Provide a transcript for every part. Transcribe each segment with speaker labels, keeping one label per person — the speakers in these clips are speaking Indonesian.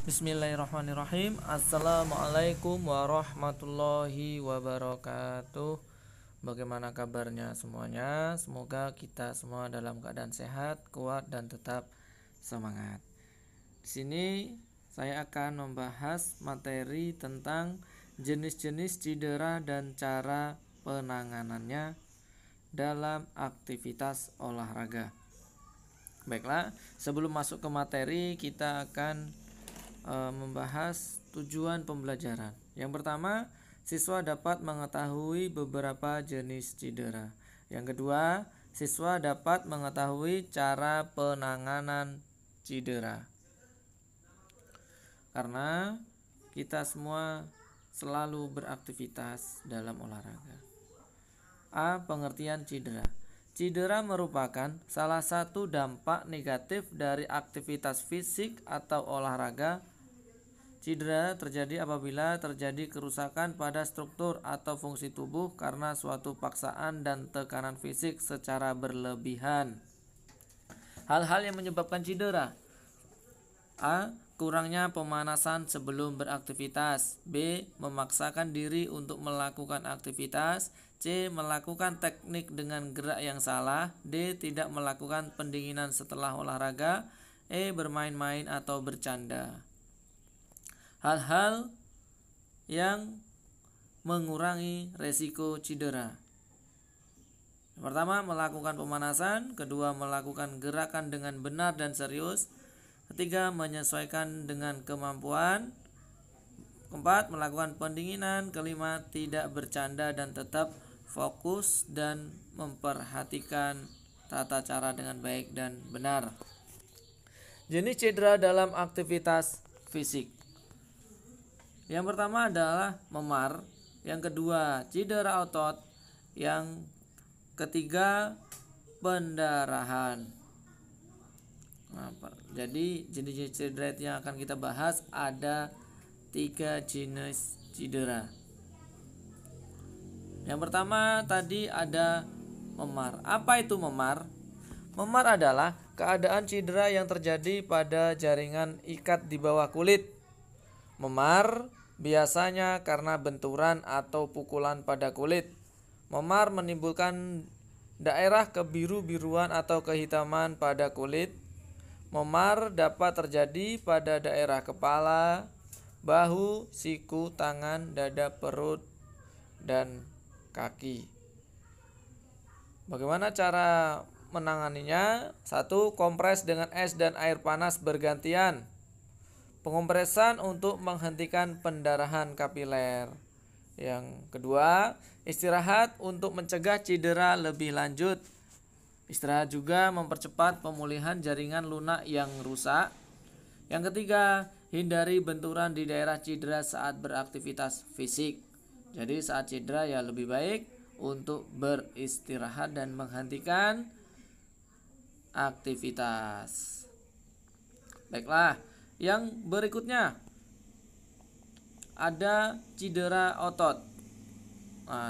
Speaker 1: Bismillahirrahmanirrahim. Assalamualaikum warahmatullahi wabarakatuh. Bagaimana kabarnya semuanya? Semoga kita semua dalam keadaan sehat, kuat, dan tetap semangat. Di sini saya akan membahas materi tentang jenis-jenis cedera dan cara penanganannya dalam aktivitas olahraga. Baiklah, sebelum masuk ke materi, kita akan membahas tujuan pembelajaran. Yang pertama, siswa dapat mengetahui beberapa jenis cedera. Yang kedua, siswa dapat mengetahui cara penanganan cedera. Karena kita semua selalu beraktivitas dalam olahraga. A. Pengertian cedera. Cedera merupakan salah satu dampak negatif dari aktivitas fisik atau olahraga. Cedera terjadi apabila terjadi kerusakan pada struktur atau fungsi tubuh karena suatu paksaan dan tekanan fisik secara berlebihan. Hal-hal yang menyebabkan cedera. A. Kurangnya pemanasan sebelum beraktivitas. B. Memaksakan diri untuk melakukan aktivitas. C. Melakukan teknik dengan gerak yang salah. D. Tidak melakukan pendinginan setelah olahraga. E. Bermain-main atau bercanda. Hal-hal yang mengurangi resiko cedera. Pertama, melakukan pemanasan. Kedua, melakukan gerakan dengan benar dan serius. Ketiga, menyesuaikan dengan kemampuan. Keempat, melakukan pendinginan. Kelima, tidak bercanda dan tetap fokus dan memperhatikan tata cara dengan baik dan benar. Jenis cedera dalam aktivitas fisik. Yang pertama adalah memar. Yang kedua, cedera otot. Yang ketiga, pendarahan. Jadi jenis cedera yang akan kita bahas ada 3 jenis cedera. Yang pertama tadi ada memar. Apa itu memar? Memar adalah keadaan cedera yang terjadi pada jaringan ikat di bawah kulit. Memar biasanya karena benturan atau pukulan pada kulit. Memar menimbulkan daerah kebiru-biruan atau kehitaman pada kulit. Memar dapat terjadi pada daerah kepala, bahu, siku, tangan, dada, perut, dan kaki. Bagaimana cara menanganinya? 1. Kompres dengan es dan air panas bergantian. Pengompresan untuk menghentikan pendarahan kapiler. Yang kedua, istirahat untuk mencegah cedera lebih lanjut. Istirahat juga mempercepat pemulihan jaringan lunak yang rusak. Yang ketiga, hindari benturan di daerah cedera saat beraktivitas fisik. Jadi saat cedera ya lebih baik untuk beristirahat dan menghentikan aktivitas. Baiklah, yang berikutnya ada cedera otot.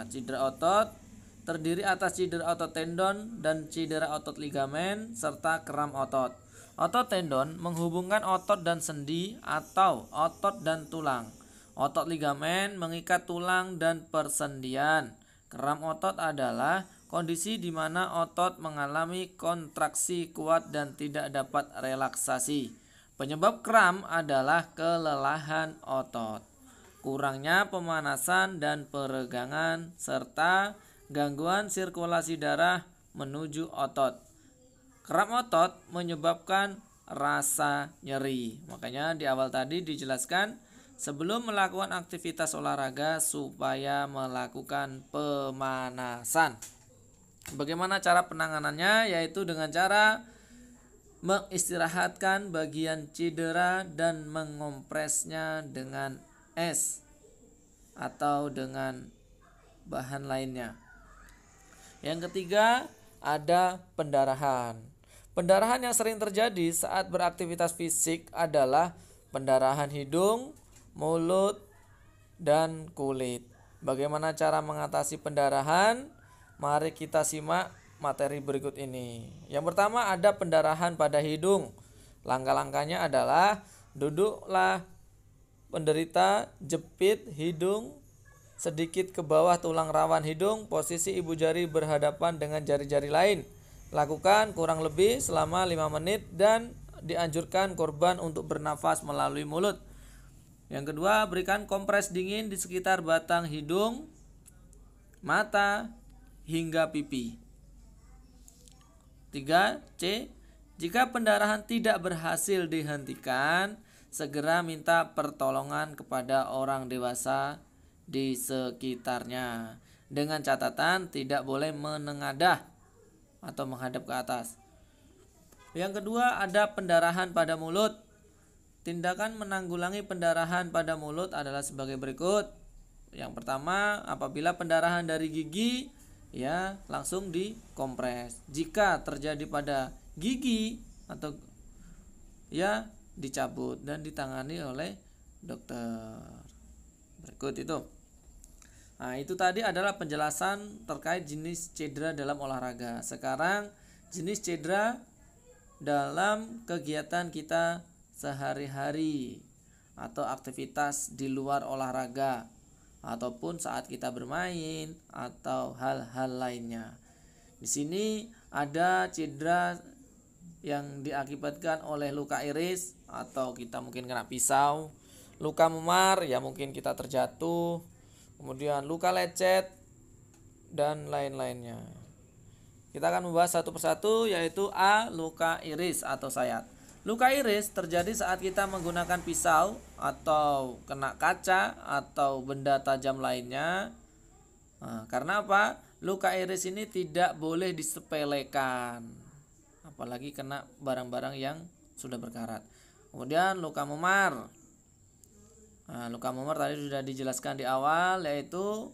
Speaker 1: Cedera otot terdiri atas cedera otot tendon dan cedera otot ligamen serta kram otot. Otot tendon menghubungkan otot dan sendi atau otot dan tulang. Otot ligamen mengikat tulang dan persendian. Kram otot adalah kondisi di mana otot mengalami kontraksi kuat dan tidak dapat relaksasi. Penyebab kram adalah kelelahan otot, kurangnya pemanasan dan peregangan, serta gangguan sirkulasi darah menuju otot. Kram otot menyebabkan rasa nyeri. Makanya di awal tadi dijelaskan sebelum melakukan aktivitas olahraga supaya melakukan pemanasan. Bagaimana cara penanganannya? Yaitu dengan cara mengistirahatkan bagian cedera dan mengompresnya dengan es atau dengan bahan lainnya. Yang ketiga ada pendarahan. Pendarahan yang sering terjadi saat beraktivitas fisik adalah pendarahan hidung, mulut, dan kulit. Bagaimana cara mengatasi pendarahan? Mari kita simak materi berikut ini. Yang pertama ada pendarahan pada hidung. Langkah-langkahnya adalah Duduklah penderita, jepit hidung sedikit ke bawah tulang rawan hidung, posisi ibu jari berhadapan dengan jari-jari lain. Lakukan kurang lebih selama 5 menit dan dianjurkan korban untuk bernafas melalui mulut. Yang kedua, berikan kompres dingin di sekitar batang hidung, mata, hingga pipi. 3. C. Jika pendarahan tidak berhasil dihentikan, segera minta pertolongan kepada orang dewasa di sekitarnya. Dengan catatan tidak boleh menengadah atau menghadap ke atas. Yang kedua, ada pendarahan pada mulut. Tindakan menanggulangi pendarahan pada mulut adalah sebagai berikut. Yang pertama, apabila pendarahan dari gigi, ya langsung dikompres. Jika terjadi pada gigi atau ya dicabut dan ditangani oleh dokter. Berikut itu. Nah, itu tadi adalah penjelasan terkait jenis cedera dalam olahraga. Sekarang jenis cedera dalam kegiatan kita sehari-hari atau aktivitas di luar olahraga ataupun saat kita bermain atau hal-hal lainnya. Di sini ada cedera yang diakibatkan oleh luka iris atau kita mungkin kena pisau, luka memar ya mungkin kita terjatuh, kemudian luka lecet dan lain-lainnya. Kita akan membahas satu persatu, yaitu A. Luka iris atau sayat. Luka iris terjadi saat kita menggunakan pisau atau kena kaca atau benda tajam lainnya. Nah, karena apa? Luka iris ini tidak boleh disepelekan, apalagi kena barang-barang yang sudah berkarat. Kemudian luka memar. Nah, luka memar tadi sudah dijelaskan di awal, yaitu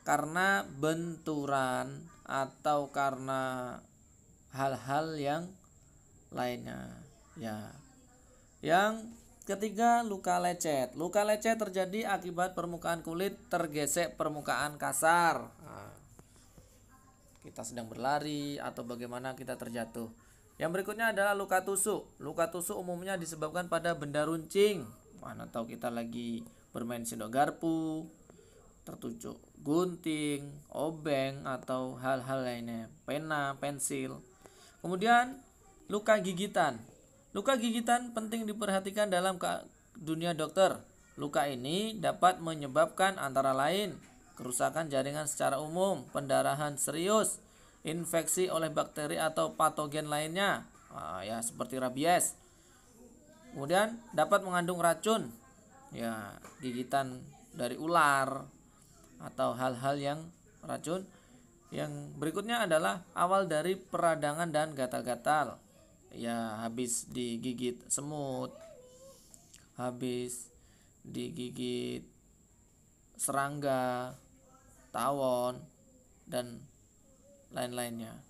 Speaker 1: karena benturan atau karena hal-hal yang lainnya. Ya. Yang ketiga, luka lecet. Luka lecet terjadi akibat permukaan kulit tergesek permukaan kasar. Nah, kita sedang berlari atau bagaimana kita terjatuh. Yang berikutnya adalah luka tusuk. Luka tusuk umumnya disebabkan pada benda runcing. Mana tahu kita lagi bermain sendok garpu, tertusuk gunting, obeng atau hal-hal lainnya, pena, pensil. Kemudian luka gigitan. Luka gigitan penting diperhatikan dalam dunia dokter. Luka ini dapat menyebabkan antara lain kerusakan jaringan secara umum, pendarahan serius, infeksi oleh bakteri atau patogen lainnya, ya seperti rabies. Kemudian dapat mengandung racun, ya gigitan dari ular atau hal-hal yang racun. Yang berikutnya adalah awal dari peradangan dan gatal-gatal. Ya habis digigit semut, habis digigit serangga, tawon dan lain-lainnya.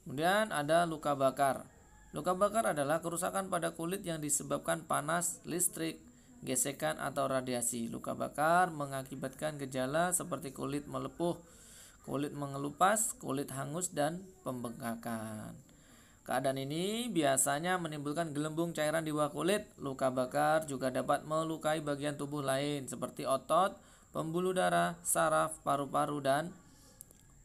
Speaker 1: Kemudian ada luka bakar. Luka bakar adalah kerusakan pada kulit yang disebabkan panas, listrik, gesekan atau radiasi. Luka bakar mengakibatkan gejala seperti kulit melepuh, kulit mengelupas, kulit hangus dan pembengkakan. Keadaan ini biasanya menimbulkan gelembung cairan di bawah kulit. Luka bakar juga dapat melukai bagian tubuh lain seperti otot, pembuluh darah, saraf, paru-paru dan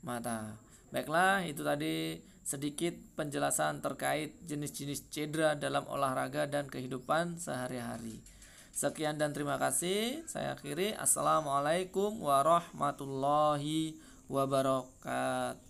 Speaker 1: mata. Baiklah, itu tadi sedikit penjelasan terkait jenis-jenis cedera dalam olahraga dan kehidupan sehari-hari. Sekian dan terima kasih. Saya akhiri. Assalamualaikum warahmatullahi wabarakatuh.